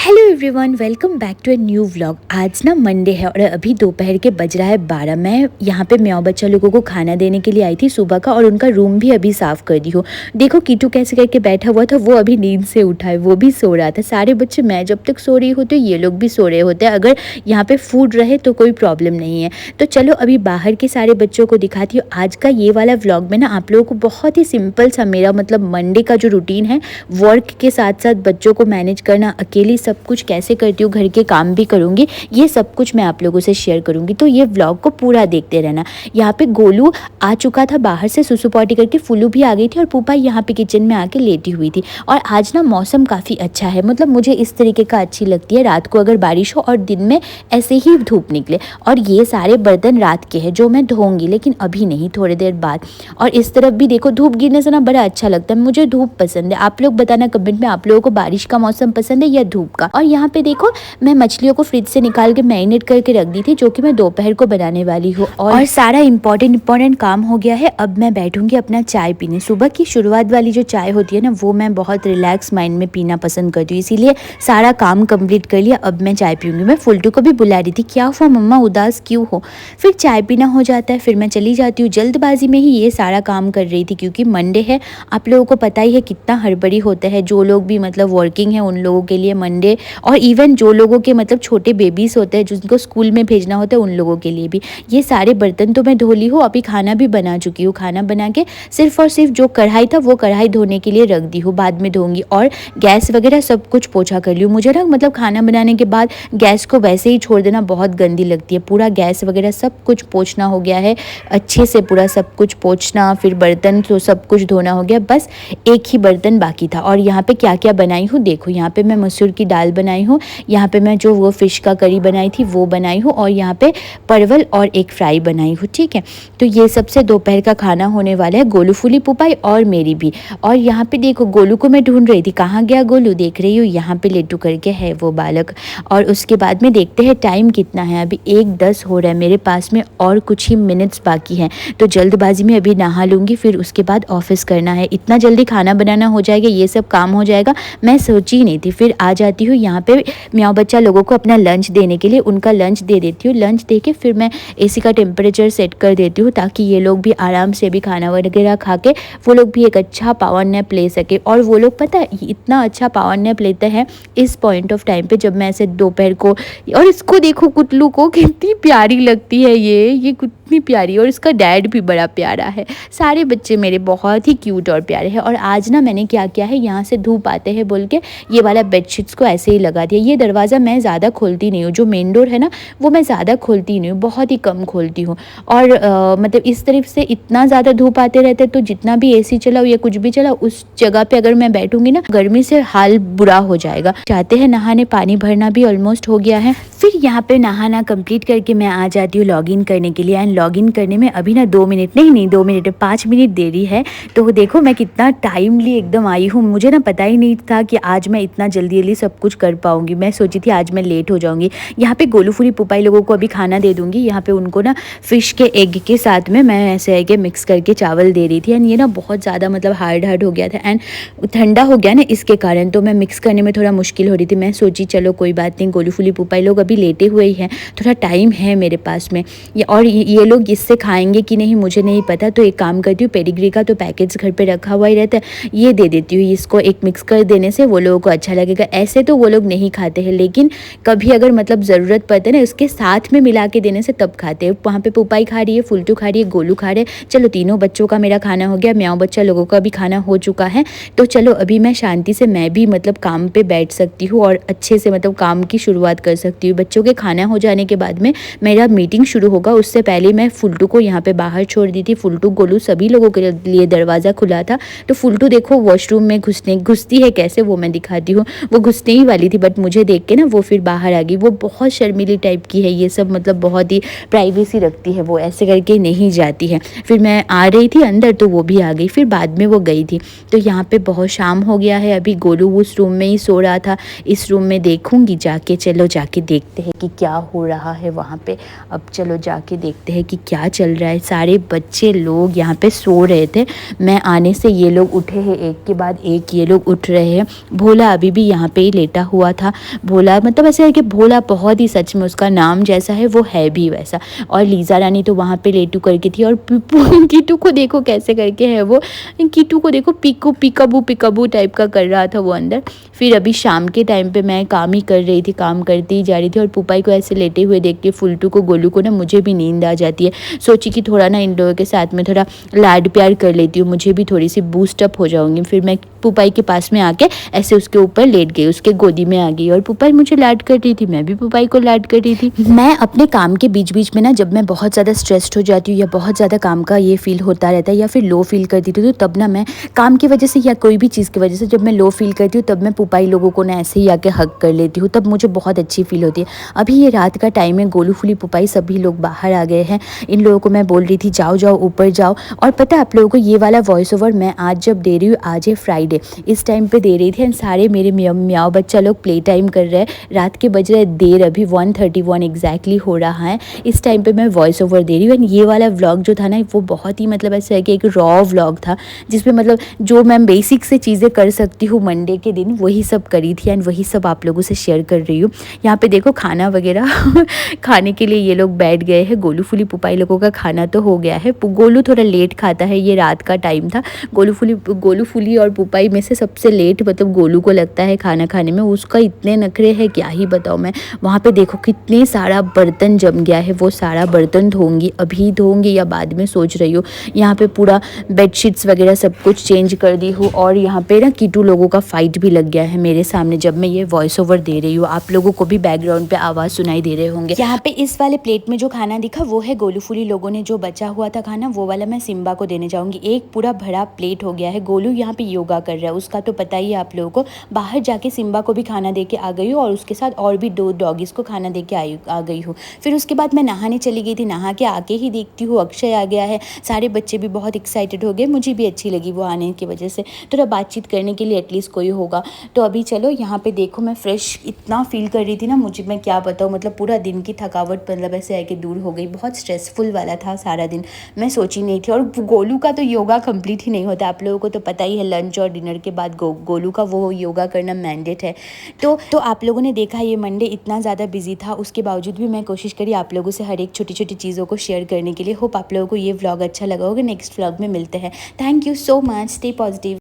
Hello everyone, welcome back to a new vlog. आज ना Monday है और अभी दोपहर के बज रहा है 12। मैं यहाँ पे म्याऊं बच्चा लोगों को खाना देने के लिए आई थी सुबह का, और उनका रूम भी अभी साफ़ कर दी हूँ। देखो कीटू कैसे करके बैठा हुआ था, वो अभी नींद से उठा है, वो भी सो रहा था। सारे बच्चे मैं जब तक सो रही होती ये लोग भी सो रहे होते हैं। अगर यहाँ पे फूड रहे तो कोई प्रॉब्लम नहीं है। तो चलो अभी बाहर के सारे बच्चों को दिखाती हूँ। आज का ये वाला व्लॉग में ना आप लोगों को बहुत ही सिंपल सा मेरा मतलब मंडे का जो रूटीन है, वर्क के साथ साथ बच्चों को मैनेज करना, अकेली सब कुछ कैसे करती हूँ, घर के काम भी करूँगी, ये सब कुछ मैं आप लोगों से शेयर करूँगी। तो ये व्लॉग को पूरा देखते रहना। यहाँ पे गोलू आ चुका था बाहर से सुसु पॉटी करके, फुल्लू भी आ गई थी और पूपा यहाँ पे किचन में आके लेटी हुई थी। और आज ना मौसम काफ़ी अच्छा है, मतलब मुझे इस तरीके का अच्छी लगती है, रात को अगर बारिश हो और दिन में ऐसे ही धूप निकले। और ये सारे बर्तन रात के हैं जो मैं धोऊंगी, लेकिन अभी नहीं, थोड़ी देर बाद। और इस तरफ भी देखो, धूप गिरने से ना बड़ा अच्छा लगता है। मुझे धूप पसंद है। आप लोग बताना कमेंट में, आप लोगों को बारिश का मौसम पसंद है या धूप का। और यहाँ पे देखो, मैं मछलियों को फ्रिज से निकाल के मैरिनेट करके रख दी थी, जो कि मैं दोपहर को बनाने वाली हूँ। और सारा इंपॉर्टेंट काम हो गया है। अब मैं बैठूंगी अपना चाय पीने। सुबह की शुरुआत वाली जो चाय होती है ना, वो मैं बहुत रिलैक्स माइंड में पीना पसंद करती हूँ, इसीलिए सारा काम कंप्लीट कर लिया। अब मैं चाय पीऊंगी। मैं फुल्टू को भी बुला रही थी, क्या हुआ मम्मा, उदास क्यों हो। फिर चाय पीना हो जाता है, फिर मैं चली जाती हूँ। जल्दबाजी में ही ये सारा काम कर रही थी, क्योंकि मंडे है। आप लोगों को पता ही है कितना हड़बड़ी होता है। जो लोग भी मतलब वर्किंग है उन लोगों के लिए मंडे, और इवन जो लोगों के मतलब छोटे बेबीज होते हैं जिनको स्कूल में भेजना होता है, उन लोगों के लिए भी। ये सारे बर्तन तो मैं धो ली हूँ। अभी खाना भी बना चुकी हूँ। खाना बना के सिर्फ और सिर्फ जो कढ़ाई था वो कढ़ाई धोने के लिए रख दी हूँ, बाद में धोऊंगी। और गैस वगैरह सब कुछ पोछा कर ली हूँ। मुझे ना मतलब खाना बनाने के बाद गैस को वैसे ही छोड़ देना बहुत गंदी लगती है। पूरा गैस वगैरह सब कुछ पोछना हो गया है, अच्छे से पूरा सब कुछ पोछना, फिर बर्तन तो सब कुछ धोना हो गया। बस एक ही बर्तन बाकी था। और यहाँ पे क्या क्या बनाई हूँ देखो। यहाँ पे मैं मसूर की दाल बनाई हूँ, यहाँ पे मैं जो वो फिश का करी बनाई थी वो बनाई हूँ, और यहाँ पे परवल और एक फ्राई बनाई हूँ। ठीक है, तो ये सबसे दोपहर का खाना होने वाला है, गोलू, फूली, पुपाई और मेरी भी। और यहाँ पे देखो, गोलू को मैं ढूंढ रही थी, कहाँ गया गोलू, देख रही हूँ यहाँ पे लेटू करके है वो बालक। और उसके बाद में देखते हैं टाइम कितना है। अभी 1:10 हो रहा है, मेरे पास में और कुछ ही मिनट्स बाकी हैं। तो जल्दबाजी में अभी नहा लूँगी, फिर उसके बाद ऑफिस करना है। इतना जल्दी खाना बनाना हो जाएगा, ये सब काम हो जाएगा, मैं सोची ही नहीं थी। फिर आ जाती हूँ यहाँ पे म्याऊं बच्चा लोगों को अपना लंच देने के लिए, उनका लंच दे देती हूँ। लंच दे के फिर मैं एसी का टेम्परेचर सेट कर देती हूँ, ताकि ये लोग भी आराम से भी खाना वगैरह खा के वो लोग भी एक अच्छा पावर नैप ले सके। और वो लोग पता है इतना अच्छा पावर नैप लेते हैं इस पॉइंट ऑफ टाइम पे, जब मैं ऐसे दोपहर को। और इसको देखो, कुटलू को कितनी प्यारी लगती है ये कितनी प्यारी। और इसका डैड भी बड़ा प्यारा है। सारे बच्चे मेरे बहुत ही क्यूट और प्यारे हैं। और आज ना मैंने क्या किया है, यहाँ से धूप आते हैं बोल के ये वाला बेडशीट्स को ऐसे ही लगा दिया। ये दरवाज़ा मैं ज़्यादा खोलती नहीं हूँ, जो मेन डोर है ना वो मैं ज़्यादा खोलती नहीं हूँ, बहुत ही कम खोलती हूँ। और मतलब इस तरफ से इतना ज़्यादा धूप आते रहते, तो जितना भी एसी चलाओ या कुछ भी चलाओ, उस जगह पे अगर मैं बैठूंगी ना, गर्मी से हाल बुरा हो जाएगा। जाते हैं नहाने, पानी भरना भी ऑलमोस्ट हो गया है। फिर यहाँ पे नहाना कंप्लीट करके मैं आ जाती हूँ लॉगिन करने के लिए। एंड लॉगिन करने में अभी ना 2 मिनट नहीं 2 मिनट 5 मिनट देरी है। तो देखो मैं कितना टाइमली एकदम आई हूँ। मुझे ना पता ही नहीं था कि आज मैं इतना जल्दी सब कुछ कर पाऊंगी। मैं सोची थी आज मैं लेट हो जाऊंगी। यहाँ पे गोलू, फूली, पुपाई लोगों को अभी खाना दे दूंगी। यहाँ पे उनको ना फिश के एग के साथ में मैं ऐसे है कि मिक्स करके चावल दे रही थी। एंड ये ना बहुत ज़्यादा मतलब हार्ड हो गया था, एंड ठंडा हो गया ना, इसके कारण तो मैं मिक्स करने में थोड़ा मुश्किल हो रही थी। मैं सोची चलो कोई बात नहीं, गोलू, फूली, पुपाई लोग अभी लेटे हुए ही हैं, थोड़ा टाइम है मेरे पास में। और ये लोग इससे खाएंगे कि नहीं मुझे नहीं पता। तो एक काम करती हूँ, पेडिग्री का तो पैकेट्स घर पे रखा हुआ ही रहता है, ये दे देती हूँ। इसको एक मिक्स कर देने से वो लोगों को अच्छा लगेगा। ऐसे तो वो लोग नहीं खाते हैं, लेकिन कभी अगर मतलब ज़रूरत पड़ते ना, उसके साथ में मिला के देने से तब खाते हैं। वहाँ पे पुपाई खा रही है, फुलटू खा रही है, गोलू खा रहे हैं। चलो तीनों बच्चों का मेरा खाना हो गया, म्याऊं बच्चा लोगों का भी खाना हो चुका है। तो चलो अभी मैं शांति से मैं भी मतलब काम पे बैठ सकती हूँ और अच्छे से मतलब काम की शुरुआत कर सकती हूँ। बच्चों के खाना हो जाने के बाद में मेरा मीटिंग शुरू होगा, उससे पहले मैं फुलटू को यहाँ पे बाहर छोड़ दी थी। फुलटू, गोलू सभी लोगों के लिए दरवाज़ा खुला था। तो फुलटू देखो वॉशरूम में घुसती है कैसे, वो मैं दिखाती हूँ। वो घुसने ही वाली थी, बट मुझे देख के ना वो फिर बाहर आ गई। वो बहुत शर्मीली टाइप की है, ये सब मतलब बहुत ही प्राइवेसी रखती है, वो ऐसे करके नहीं जाती है। फिर मैं आ रही थी अंदर तो वो भी आ गई, फिर बाद में वो गई थी। तो यहाँ पे बहुत शाम हो गया है। अभी गोलू उस रूम में ही सो रहा था, इस रूम में देखूंगी जाके। चलो जाके देखते हैं कि क्या हो रहा है वहाँ पे। अब चलो जाके देखते हैं कि क्या चल रहा है। सारे बच्चे लोग यहाँ पे सो रहे थे। मैं आने से ये लोग उठे हैं, एक के बाद एक ये लोग उठ रहे हैं। भोला अभी भी यहाँ पे ही लेटा हुआ था। भोला मतलब ऐसा है कि भोला बहुत ही, सच में उसका नाम जैसा है वो है भी वैसा। और लीज़ा रानी तो वहाँ पे लेटू करके थी। और कीटू को देखो कैसे करके है वो, कीटू को देखो पिकू पिकाबू पिकाबू टाइप का कर रहा था वो अंदर। फिर अभी शाम के टाइम पे मैं काम ही कर रही थी, काम करती ही जा रही थी। और पुपाई को ऐसे लेटे हुए देख के फुलटू को, गोलू को ना मुझे भी नींद आ जाती है। सोची कि थोड़ा ना इन लोगों के साथ में थोड़ा लाड प्यार कर लेती हूँ, मुझे भी थोड़ी सी बूस्ट अप हो जाऊंगी। फिर मैं पुपाई के पास में आके ऐसे उसके ऊपर लेट गई, उसके गोदी में आ गई। और पुपाई मुझे लाड कर रही थी, मैं भी पुपाई को लाड कर रही थी। मैं अपने काम के बीच बीच में ना, जब मैं बहुत ज़्यादा स्ट्रेस्ड हो जाती हूँ या बहुत ज़्यादा काम का ये फील होता रहता है या फिर लो फील करती थी, तो तब ना मैं काम की वजह से या कोई भी चीज़ की वजह से जब मैं लो फील करती हूँ, तब मैं पुपाई लोगों को ना ऐसे ही आके हग कर लेती हूँ। तब मुझे बहुत अच्छी फील होती है। अभी ये रात का टाइम है, गोलू फुली पुपाई सभी लोग बाहर आ गए हैं। इन लोगों को मैं बोल रही थी जाओ जाओ ऊपर जाओ। और पता है आप लोगों को, ये वाला वॉइस ओवर मैं आज जब दे रही हूँ, आज है फ्राइडे, इस टाइम पे दे रही थी। एंड सारे मेरे म्याओ बच्चा लोग प्ले टाइम कर रहे हैं। रात के बज रहे देर, अभी 1:31 एग्जैक्टली हो रहा है। इस टाइम पे मैं वॉइस ओवर दे रही हूँ। एंड ये वाला व्लॉग जो था ना, वो बहुत ही मतलब ऐसा है कि एक रॉ व्लॉग था, जिसमें मतलब जो मैं बेसिक से चीज़ें कर सकती हूँ मंडे के दिन, वही सब करी थी। एंड वही सब आप लोगों से शेयर कर रही हूँ। यहाँ पे देखो खाना वगैरह खाने के लिए ये लोग बैठ गए हैं। गोलू फुली पुपाई लोगों का खाना तो हो गया है। गोलू थोड़ा लेट खाता है, ये रात का टाइम था। गोलू फुली और पुपाई में से सबसे लेट मतलब गोलू को लगता है खाना खाने में। उसका इतने नखरे हैं क्या ही बताऊँ मैं। वहाँ पे देखो कितने सारा बर्तन जम गया है, वो सारा बर्तन धोंगी, अभी धोंगी या बाद में सोच रही हूँ। यहाँ पे पूरा बेडशीट्स वगैरह सब कुछ चेंज कर दी हूँ। और यहाँ पे ना कीटू लोगों का फाइट भी लग गया है मेरे सामने, जब मैं ये वॉइस ओवर दे रही हूँ। आप लोगों को भी बैकग्राउंड पे आवाज़ सुनाई दे रहे होंगे। यहाँ पे इस वाले प्लेट में जो खाना दिखा, वो है गोलू फुली लोगों ने जो बचा हुआ था खाना, वो वाला मैं सिम्बा को देने जाऊँगी। एक पूरा भरा प्लेट हो गया है। गोलू यहाँ पे योगा कर रहा है, उसका तो पता ही है आप लोगों को। बाहर जाके सिम्बा को भी खाना दे के आ गई हूँ, और उसके साथ और भी 2 डॉगीज़ को खाना दे के आ गई हूँ। फिर उसके बाद मैं नहाने चली गई थी। नहा के आके ही देखती हूँ अक्षय आ गया है। सारे बच्चे भी बहुत एक्साइटेड हो गए, मुझे भी अच्छी लगी वो आने की वजह से। थोड़ा बातचीत करने के लिए एटलीस्ट कोई होगा। तो अभी चलो यहाँ पे देखो, मैं फ्रेश इतना फील कर रही थी ना, मुझे मैं क्या बताऊँ, मतलब पूरा दिन की थकावट मतलब ऐसे है कि दूर हो गई। बहुत स्ट्रेसफुल वाला था सारा दिन, मैं सोची नहीं थी। और गोलू का तो योगा कंप्लीट ही नहीं होता, आप लोगों को तो पता ही है। लंच और डिनर के बाद गोलू का वो योगा करना मैंडेट है। तो आप लोगों ने देखा ये मंडे इतना ज़्यादा बिजी था, उसके बावजूद भी मैं कोशिश करी आप लोगों से हर एक छोटी छोटी चीज़ों को शेयर करने के लिए। होप आप लोगों को ये व्लॉग अच्छा लगा होगा। नेक्स्ट व्लॉग में मिलते हैं। Thank you so much, stay positive.